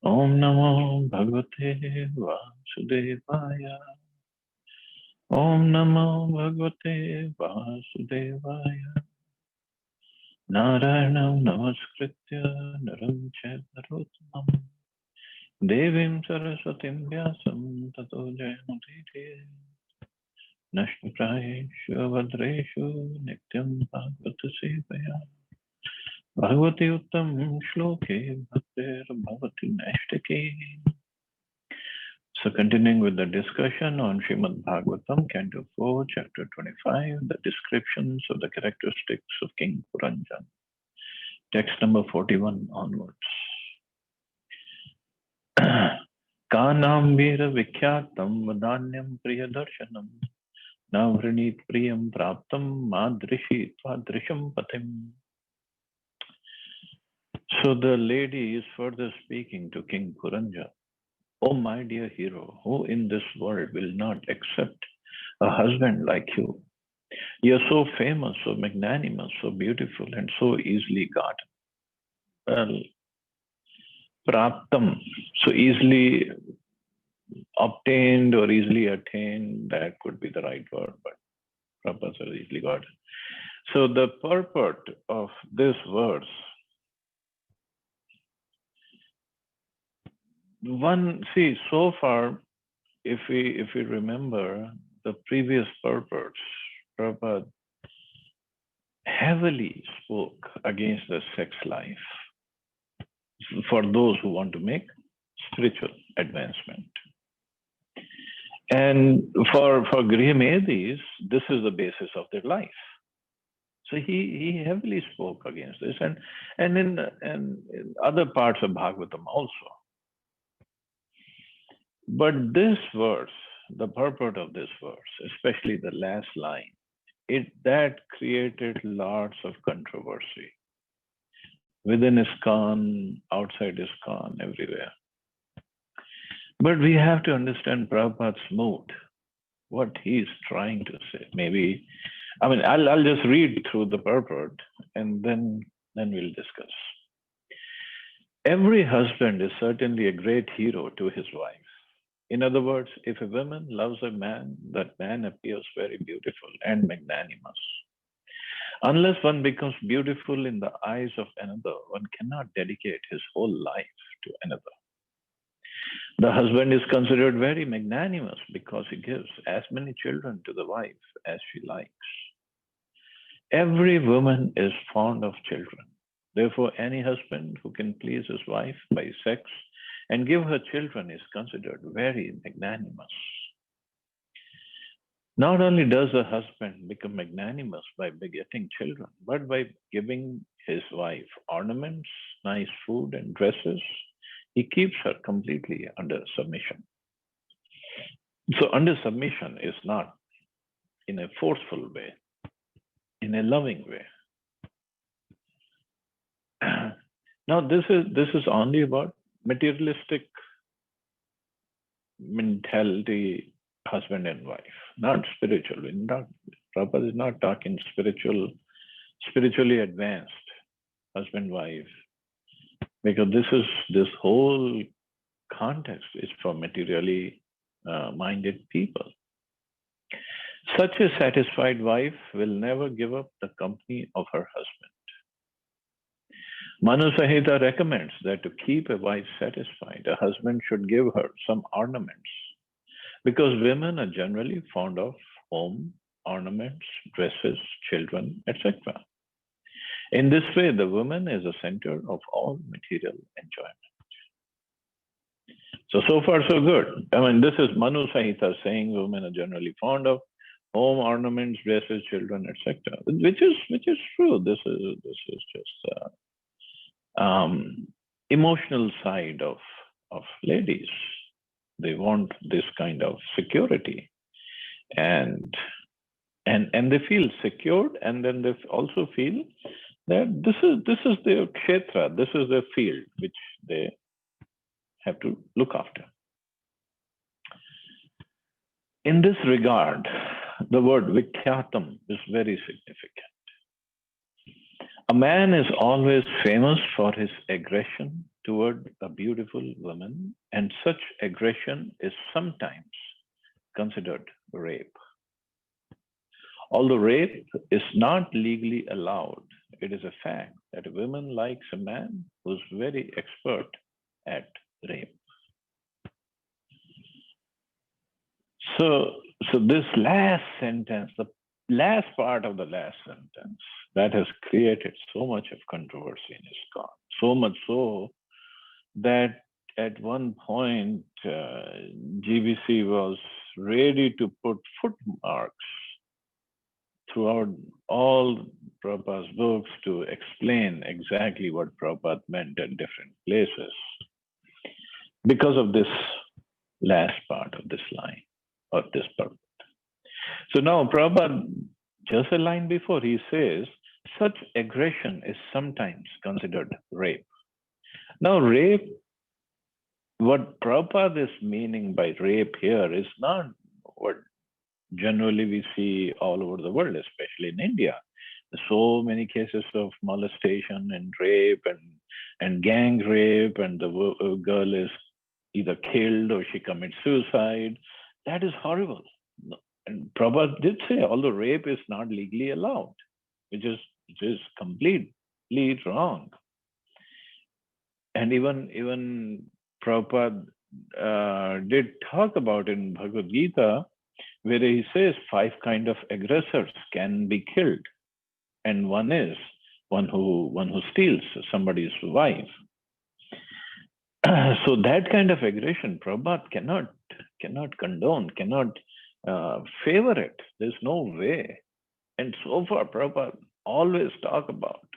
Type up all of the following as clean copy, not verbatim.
Om Namo Bhagavate Vasudevaya. Om Namo Bhagavate Vasudevaya. Narayanam Namaskritya Naram Chaiva Narottamam Devim Saraswatim Vyasam Tato Jayamudire Nashtaprayeshu Avadreshu Nityam Bhagavata Sevaya Bhagavati Uttam Shloke Bhaktir Bhavati Nashtake. So continuing with the discussion on Srimad Bhagavatam, Canto 4, Chapter 25, the descriptions of the characteristics of King Puranjan. Text number 41 onwards. Kanam Veera Vikyatam Vadanyam Priyadarshanam Navrinit Priyam Praptam Madrishi Tvadrisham Patim. So the lady is further speaking to King Puranjan. Oh, my dear hero, who in this world will not accept a husband like you? You're so famous, so magnanimous, so beautiful, and so easily gotten. Well, praptam, so easily obtained or easily attained, that could be the right word, but Prabhupada said easily gotten. So the purport of this verse, so far, if we remember the previous purports, Prabhupada heavily spoke against the sex life for those who want to make spiritual advancement. And for Grihamedis, this is the basis of their life. So he heavily spoke against this, and in other parts of Bhagavatam also. But this verse, the purport of this verse, especially the last line, that created lots of controversy within ISKCON, outside ISKCON, everywhere. But we have to understand Prabhupada's mood, what he's trying to say. Maybe, I'll just read through the purport and then we'll discuss. Every husband is certainly a great hero to his wife. In other words, if a woman loves a man, that man appears very beautiful and magnanimous. Unless one becomes beautiful in the eyes of another, one cannot dedicate his whole life to another. The husband is considered very magnanimous because he gives as many children to the wife as she likes. Every woman is fond of children. Therefore, any husband who can please his wife by sex and give her children is considered very magnanimous. Not only does a husband become magnanimous by begetting children, but by giving his wife ornaments, nice food, and dresses, he keeps her completely under submission. So under submission is not in a forceful way, in a loving way. Now this is only about materialistic mentality, husband and wife, not spiritual. Prabhupada is not talking spiritually advanced husband-wife, because this whole context is for materially minded people. Such a satisfied wife will never give up the company of her husband. Manu Samhita recommends that to keep a wife satisfied, a husband should give her some ornaments, because women are generally fond of home, ornaments, dresses, children, etc. In this way, the woman is the center of all material enjoyment. So far so good. This is Manu Samhita saying women are generally fond of home, ornaments, dresses, children, etc. Which is true. This is just emotional side of ladies. They want this kind of security, and they feel secured, and then they also feel that this is their kshetra, this is their field which they have to look after. In this regard, the word Vikhyatam is very significant. A man is always famous for his aggression, toward a beautiful woman, and such aggression is sometimes considered rape. Although rape is not legally allowed, it is a fact that a woman likes a man who's very expert at rape. So this last sentence, the last part of the last sentence, that has created so much of controversy in ISKCON. So much so that at one point, GBC was ready to put footmarks throughout all Prabhupada's books to explain exactly what Prabhupada meant at different places because of this last part of this line or this purpose. So now Prabhupada, just a line before, he says, such aggression is sometimes considered rape. Now, rape, what Prabhupada is meaning by rape here is not what generally we see all over the world, especially in India. So many cases of molestation and rape and gang rape, and the girl is either killed or she commits suicide. That is horrible. And Prabhupada did say, although rape is not legally allowed, which is completely wrong. And even Prabhupada did talk about in Bhagavad Gita, where he says 5 kind of aggressors can be killed, and one is one who steals somebody's wife. So that kind of aggression, Prabhupada cannot condone, cannot favor it. There's no way. And so far, Prabhupada always talk about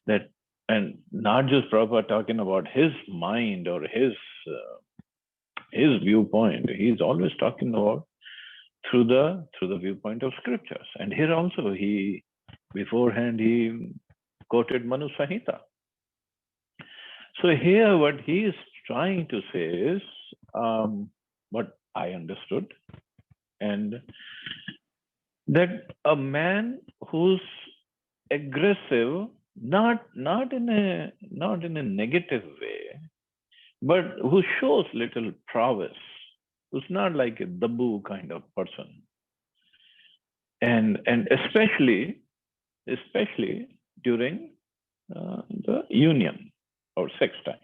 that, and not just Prabhupada talking about his mind or his viewpoint. He's always talking about through the viewpoint of scriptures. And here also he quoted Manu Samhita. So here what he is trying to say is what I understood, and that a man who's aggressive, not in a negative way, but who shows little prowess, who's not like a dabu kind of person, and especially during the union or sex time.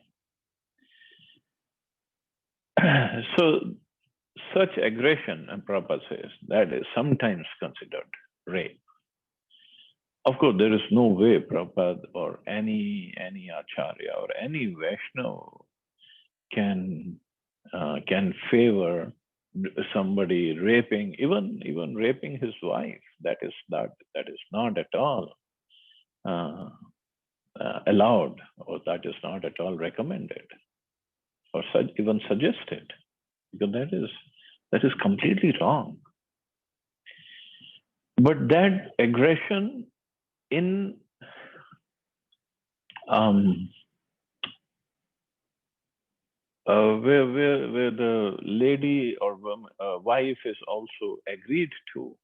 So such aggression, and Prabhupada says, that is sometimes considered rape. Of course, there is no way Prabhupada or any Acharya or any Vaishnava can favor somebody raping, even raping his wife. That is not at all allowed, or that is not at all recommended, or even suggested, because that is completely wrong. But that aggression in where the lady or wife is also agreed to,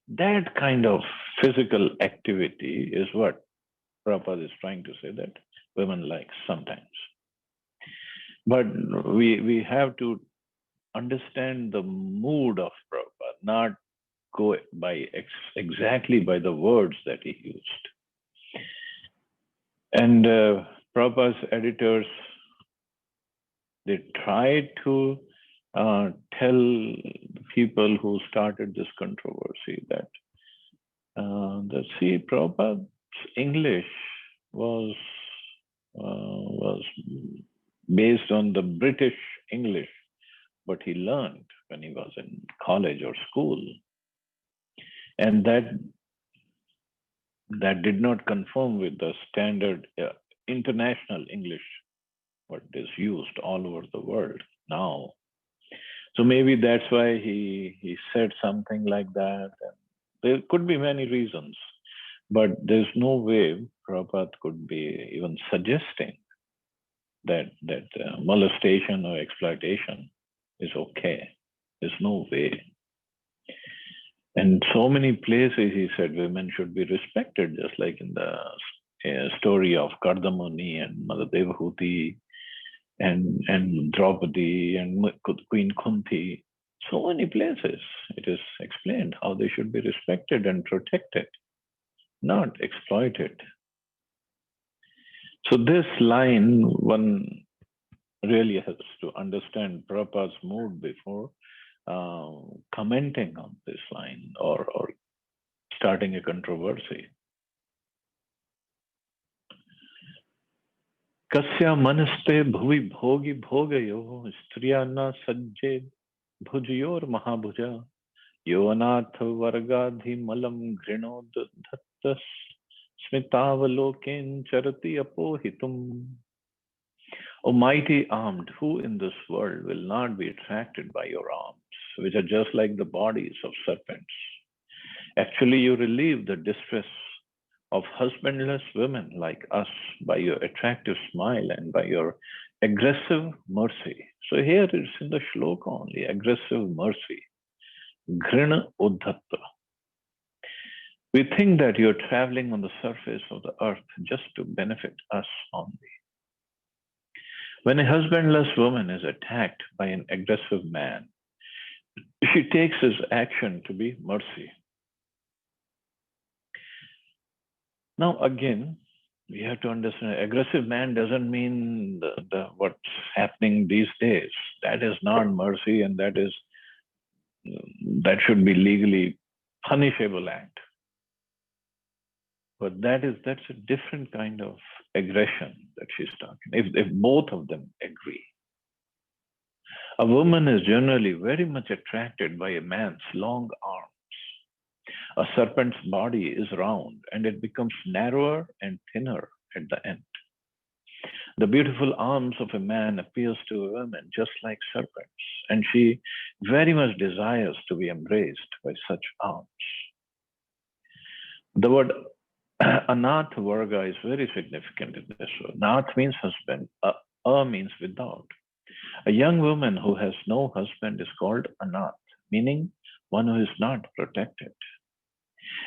that kind of physical activity is what Prabhupada is trying to say that women like sometimes. But we have to understand the mood of Prabhupada, not go by exactly by the words that he used. And Prabhupada's editors, they tried to tell people who started this controversy that Prabhupada's English was based on the British English, what he learned when he was in college or school, and that did not conform with the standard international English what is used all over the world now. So maybe that's why he said something like that. And there could be many reasons, but there's no way Prabhupada could be even suggesting that molestation or exploitation is okay. There's no way. And so many places he said women should be respected, just like in the story of Kardamuni and Mother Devahuti and Draupadi and Queen Kunti. So many places it is explained how they should be respected and protected, not exploited. So this line, one really has to understand Prabhupada's mood before uh, commenting on this line or starting a controversy. Kasya manaste bhuvi bhogi bhogayo striya na sajje bhujyor mahabhuja yonath vargadhi malam grinod dhattas smitavaloken charati apohitum. O mighty armed, who in this world will not be attracted by your arms, which are just like the bodies of serpents? Actually, you relieve the distress of husbandless women like us by your attractive smile and by your aggressive mercy. So here it's in the shloka only, aggressive mercy. Grina uddhatta. We think that you're traveling on the surface of the earth just to benefit us only. When a husbandless woman is attacked by an aggressive man, she takes his action to be mercy. Now, again, we have to understand aggressive man doesn't mean what's happening these days. That is not mercy, and that should be legally punishable act. But that's a different kind of aggression that she's talking. If both of them agree, a woman is generally very much attracted by a man's long arms. A serpent's body is round and it becomes narrower and thinner at the end. The beautiful arms of a man appears to a woman just like serpents, and she very much desires to be embraced by such arms. The word anath varga is very significant in this word. Nath means husband, means without. A young woman who has no husband is called anath, meaning one who is not protected.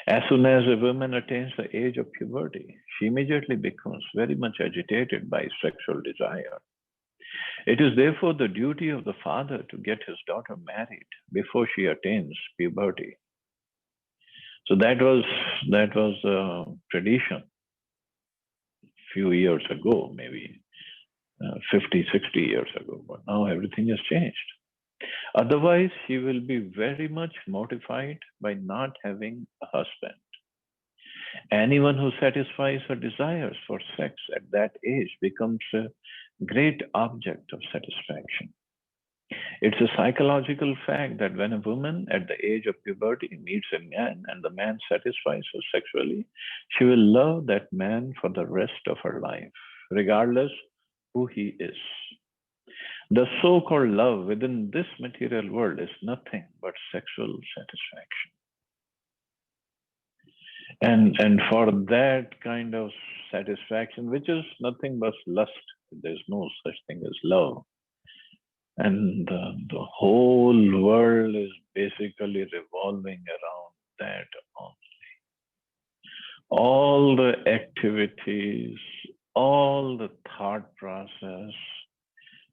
As soon as a woman attains the age of puberty, she immediately becomes very much agitated by sexual desire. It is therefore the duty of the father to get his daughter married before she attains puberty. So that was a tradition a few years ago, maybe 50, 60 years ago. But now everything has changed. Otherwise, she will be very much mortified by not having a husband. Anyone who satisfies her desires for sex at that age becomes a great object of satisfaction. It's a psychological fact that when a woman at the age of puberty meets a man and the man satisfies her sexually, she will love that man for the rest of her life, regardless who he is. The so called love within this material world is nothing but sexual satisfaction. And for that kind of satisfaction, which is nothing but lust, there's no such thing as love. And the whole world is basically revolving around that only. All the activities, all the thought process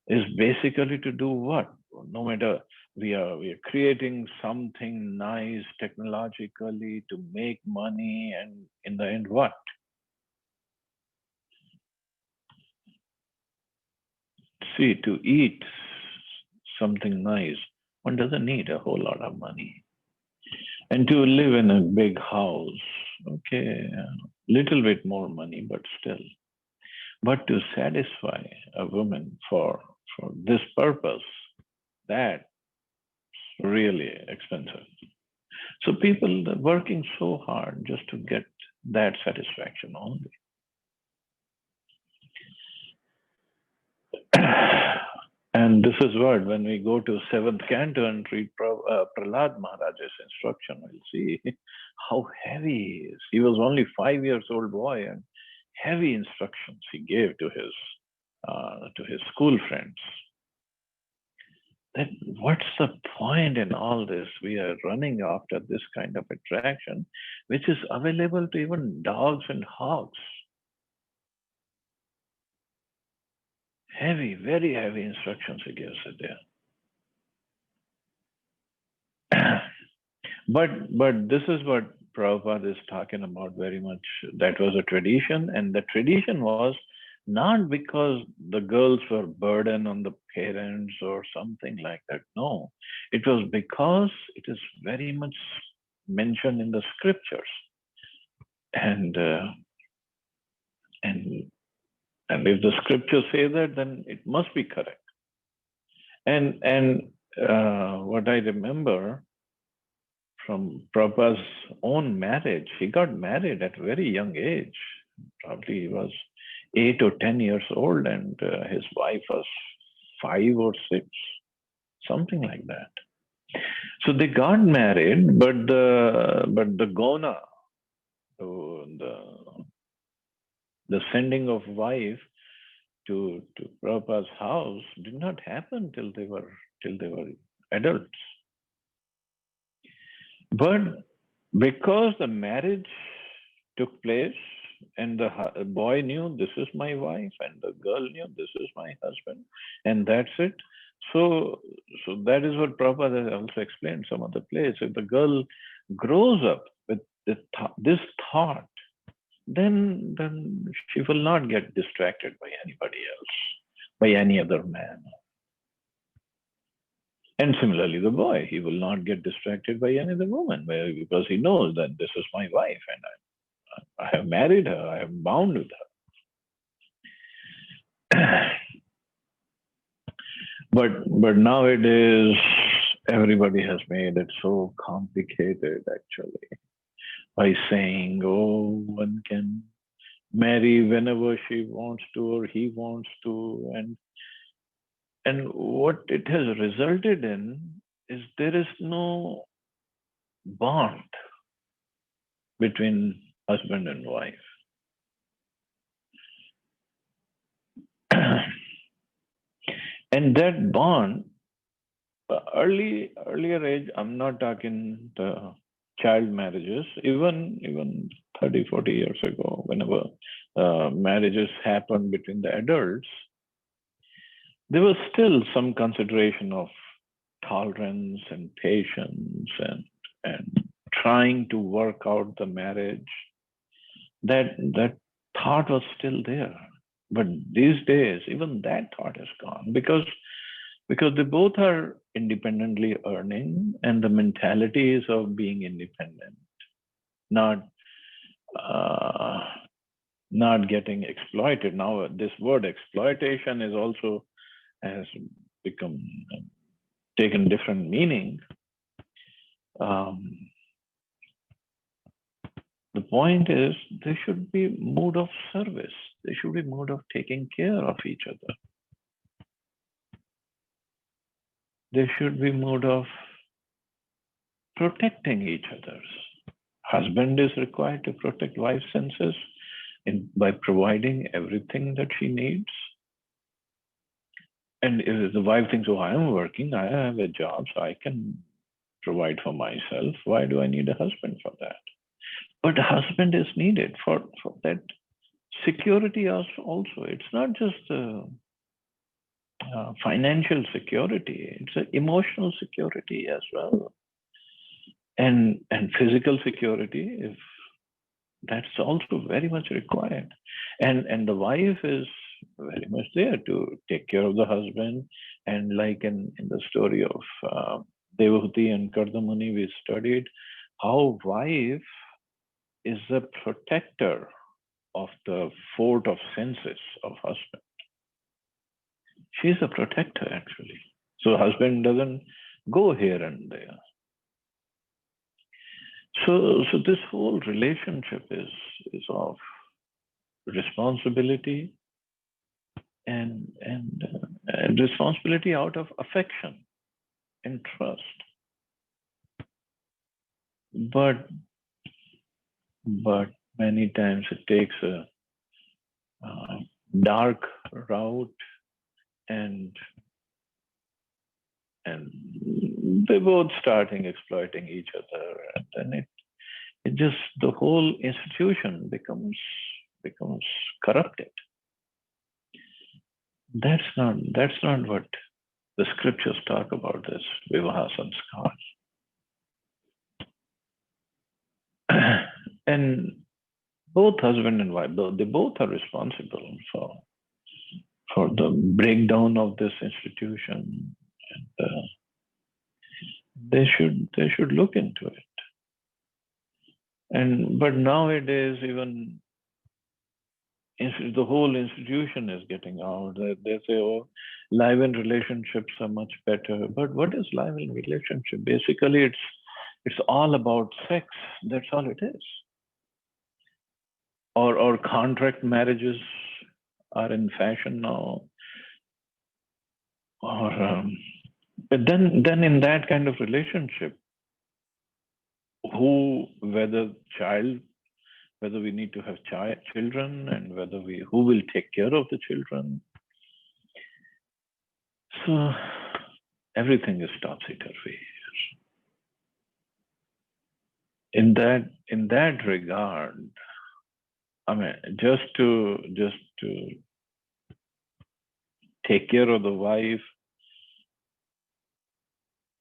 is basically to do what? No matter we are creating something nice technologically to make money, and in the end, what? See, to eat something nice, one doesn't need a whole lot of money. And to live in a big house, okay, little bit more money, but still. But to satisfy a woman for this purpose, that's really expensive. So people are working so hard just to get that satisfaction only. And this is what, when we go to seventh canto and read Prahlad Maharaj's instruction, we'll see how heavy he is. He was only 5 years old boy, and heavy instructions he gave to his school friends. Then what's the point in all this? We are running after this kind of attraction, which is available to even dogs and hogs. Heavy, very heavy instructions he gives it there. But this is what Prabhupada is talking about very much. That was a tradition, and the tradition was not because the girls were burden on the parents or something like that. No, it was because it is very much mentioned in the scriptures, and and and if the scriptures say that, then it must be correct. And what I remember from Prabhupada's own marriage, he got married at a very young age. Probably he was 8 or 10 years old, and his wife was 5 or 6, something like that. So they got married, but the gona, the sending of wife to Prabhupada's house did not happen till they were adults. But because the marriage took place and the boy knew this is my wife and the girl knew this is my husband, and that's it. So that is what Prabhupada has also explained some other place. If the girl grows up with this thought, then she will not get distracted by anybody else, by any other man. And similarly, the boy, he will not get distracted by any other woman because he knows that this is my wife and I have married her, I am bound with her. but nowadays, everybody has made it so complicated actually by saying, oh, one can marry whenever she wants to or he wants to, and what it has resulted in is there is no bond between husband and wife. And that bond, earlier age, I'm not talking the child marriages, even 30, 40 years ago, whenever marriages happened between the adults, there was still some consideration of tolerance and patience and trying to work out the marriage. That thought was still there. But these days, even that thought is gone because they both are independently earning, and the mentality is of being independent, not not getting exploited. Now, this word exploitation is also has become taken different meaning. The point is, there should be mood of service. There should be mood of taking care of each other. There should be mood of protecting each other. Husband is required to protect wife's senses by providing everything that she needs. And if the wife thinks, oh, I am working, I have a job, so I can provide for myself. Why do I need a husband for that? But a husband is needed for that security also. It's not just financial security, it's an emotional security as well. And physical security, if that's also very much required. And the wife is very much there to take care of the husband. And like in the story of Devahuti and Kardamuni, we studied how wife is the protector of the fort of senses of husband. She's a protector actually. So husband doesn't go here and there. So this whole relationship is of responsibility and responsibility out of affection and trust. But many times it takes a dark route, and they both starting exploiting each other, and then it just, the whole institution becomes corrupted. That's not what the scriptures talk about this vivaha sanskar. And both husband and wife, they both are responsible for the breakdown of this institution. And they should look into it. And but nowadays, even the whole institution is getting out. They say, "Oh, live-in relationships are much better." But what is live-in relationship? Basically, it's all about sex. That's all it is. Or contract marriages are in fashion now. Or but then in that kind of relationship, whether we need to have children, and who will take care of the children. So everything is topsy-turvy. In that regard, I mean, just to take care of the wife.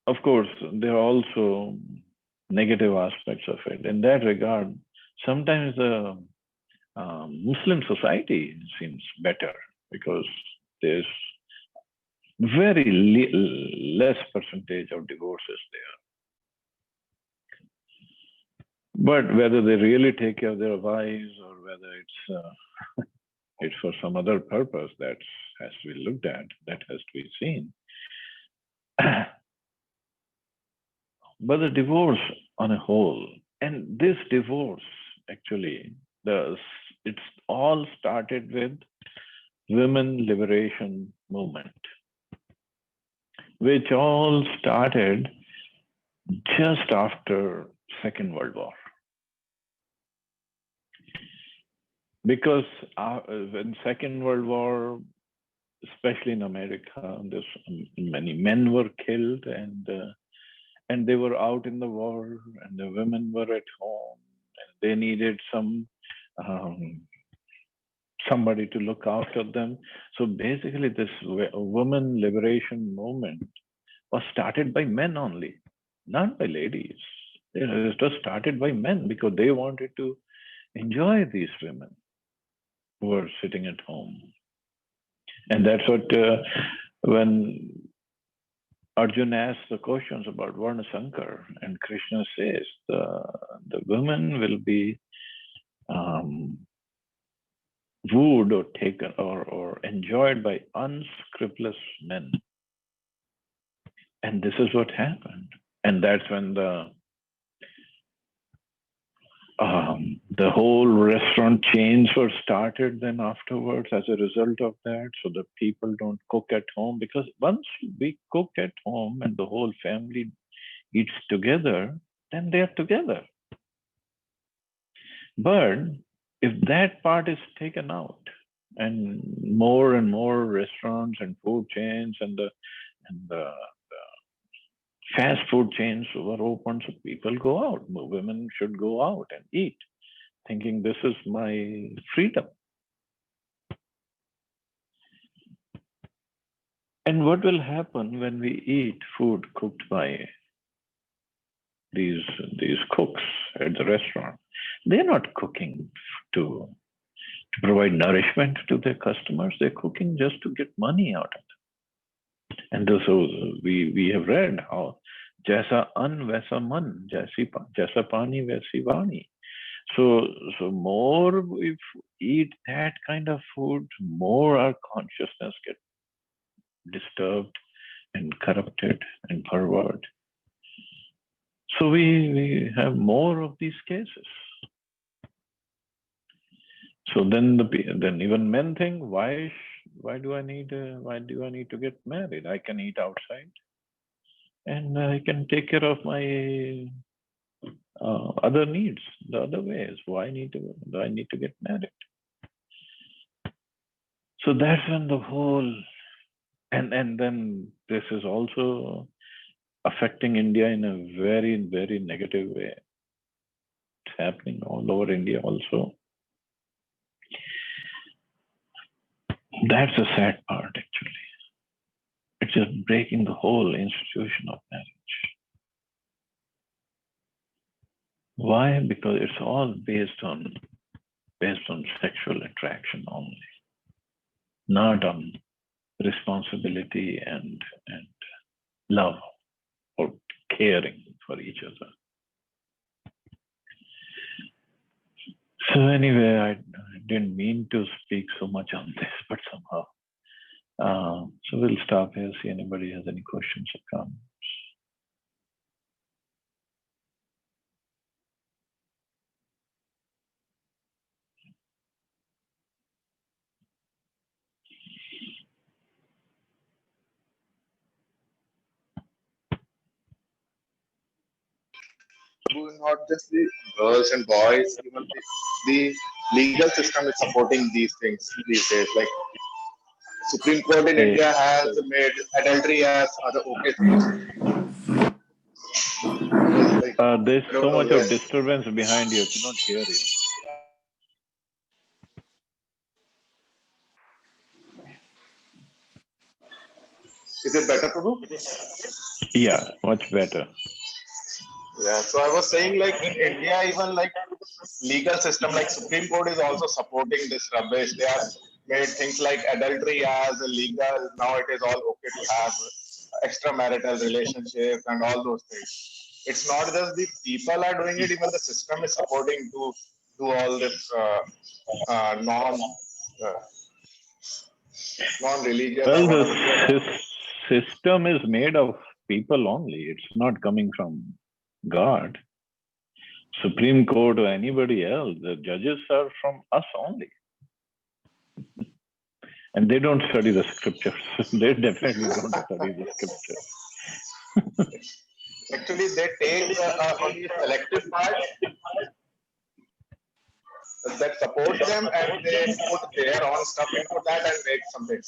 Of course, there are also negative aspects of it. In that regard, sometimes the Muslim society seems better because there's very less percentage of divorces there. But whether they really take care of their wives or whether it's for some other purpose, that has to be looked at, that has to be seen. But the divorce on a whole, and this divorce actually, it's all started with women liberation movement, which all started just after Second World War. Because in Second World War, especially in America, many men were killed, and they were out in the war, and the women were at home, and they needed somebody to look after them. So basically, this women liberation movement was started by men only, not by ladies. It was started by men because they wanted to enjoy these women who were sitting at home. And that's what, when Arjuna asks the questions about Varna Sankar, and Krishna says the women will be wooed or taken or enjoyed by unscrupulous men. And this is what happened. And that's when the whole restaurant chains were started then afterwards as a result of that, so that people don't cook at home. Because once we cook at home and the whole family eats together, then they're together. But if that part is taken out, and more restaurants and food chains and the fast food chains were open, so people go out. Women should go out and eat, thinking this is my freedom. And what will happen when we eat food cooked by these cooks at the restaurant? They're not cooking to provide nourishment to their customers. They're cooking just to get money out of them. And so we have read how Jaisa an vaisa man, Jaisa pani vaisi vani. So more if eat that kind of food, more our consciousness gets disturbed and corrupted and perverted. So we have more of these cases. So then even men think, why do I need to get married? I can eat outside, and I can take care of my other needs the other ways. Why do I need to get married? So that's when the whole, and then this is also affecting India in a very, very negative way. It's happening all over India also. That's the sad part, actually. It's just breaking the whole institution of marriage. Why? Because it's all based on sexual attraction only, not on responsibility and love or caring for each other. So anyway, I didn't mean to speak so much on this, but somehow. So we'll stop here, see anybody has any questions or comments. Not just the girls and boys, even the legal system is supporting these things these days. Like Supreme Court in Hey, India has made adultery as other okay things. Like there's I don't so know. much of Yes, disturbance behind you. I cannot hear you. is it better, Prabhu? Yeah, much better. Yeah. So I was saying, like in India, even like legal system, like Supreme Court is also supporting this rubbish. They have made things like adultery as illegal. Now it is all okay to have extramarital relationship and all those things. It's not just the people are doing it; even the system is supporting to do all this uh, non-religious or Well, the whatever they are. system is made of people only. It's not coming from God, Supreme Court, or anybody else. The judges are from us only. And they don't study the scriptures. They definitely don't study the scriptures. Actually, they take only a selective part that supports them, and they put their own stuff into that and make something.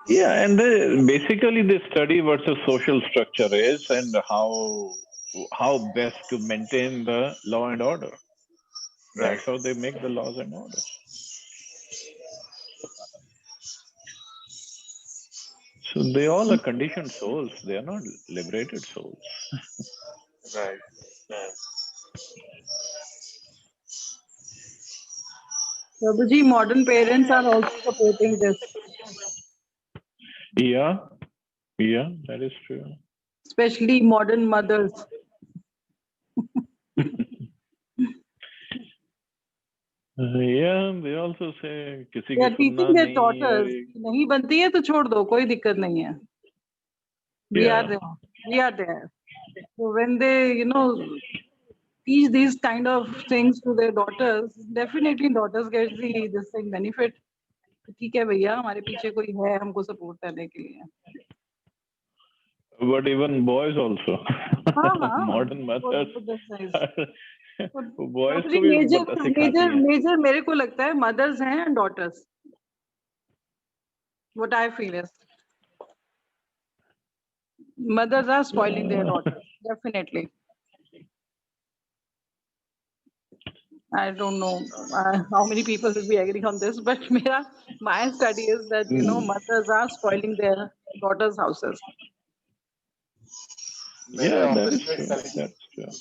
Yeah, and basically they study what the social structure is and how best to maintain the law and order. Right. That's how they make the laws and orders. So they all are conditioned souls. They are not liberated souls. Right. Prabhuji, modern parents are also supporting this, Yeah, that is true. especially modern mothers. Yeah, they also say किसी They की are सुनना teaching their नहीं और daughters, नहीं बनती है तो छोड़ दो, कोई दिक्कत नहीं है. We are yeah. there. We are there. So when they, teach these kind of things to their daughters, definitely daughters get this thing benefit. ठीक है भैया, हमारे पीछे कोई है हमको support करने के लिए. But even boys also. हाँ, Modern mothers. boys को भी बता सिखाती हैं. major मेरे को लगता है mothers हैं and daughters. What I feel is mothers are spoiling their daughters, definitely. I don't know how many people will be agreeing on this, but my study is that mothers are spoiling their daughters' houses. मेरे Yeah, that office is में true. कल That's true.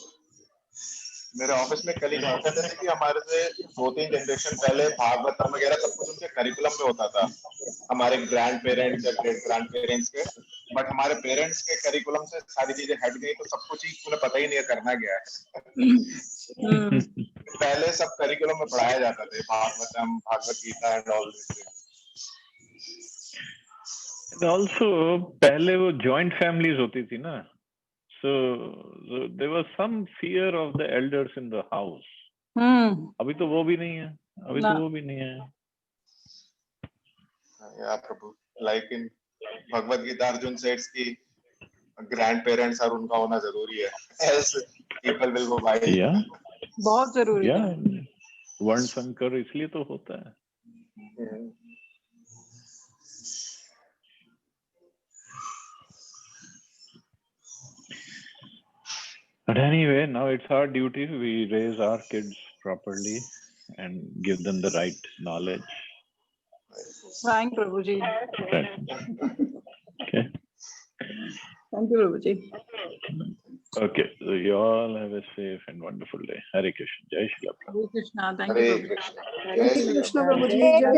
मेरे office में कल कहते थे कि हमारे से 2-3 जनरेशन पहले भागवतम वगैरह सब कुछ उनके करिकुलम में होता था, हमारे ग्रैंड पेरेंट्स या ग्रेट ग्रैंड पेरेंट्स के. बट हमारे पेरेंट्स के करिकुलम से सारी चीजें हट गई, तो सब कुछ ही उन्हें पता ही नहीं है करना क्या है. पहले सब करिकुलम में पढ़ाया जाता था, Bhagavatam, Bhagavad Gita and all this things. And also पहले वो joint families होती थी ना, so there was some fear of the elders in the house. अभी तो वो भी नहीं है. Yeah, Prabhu. Like in Bhagavad Gita, Arjun says कि ग्रैंड पेरेंट्स और उनका होना जरूरी है, else people will go wild. Yeah. बहुत जरूरी है. Yeah. वर्ण संकर इसलिए तो होता है. But anyway, now it's our duty. We raise our kids properly and give them the right knowledge. Thank Prabhuji. Right. Okay. Thank you, Prabhuji. Okay. So you all have a safe and wonderful day. Hare Krishna. Jai Shri Prabhupada. Hare Krishna. Thank you, Hare Prabhuji. Krishna. Hare Jai Shri Krishna Ram. Prabhuji. Jai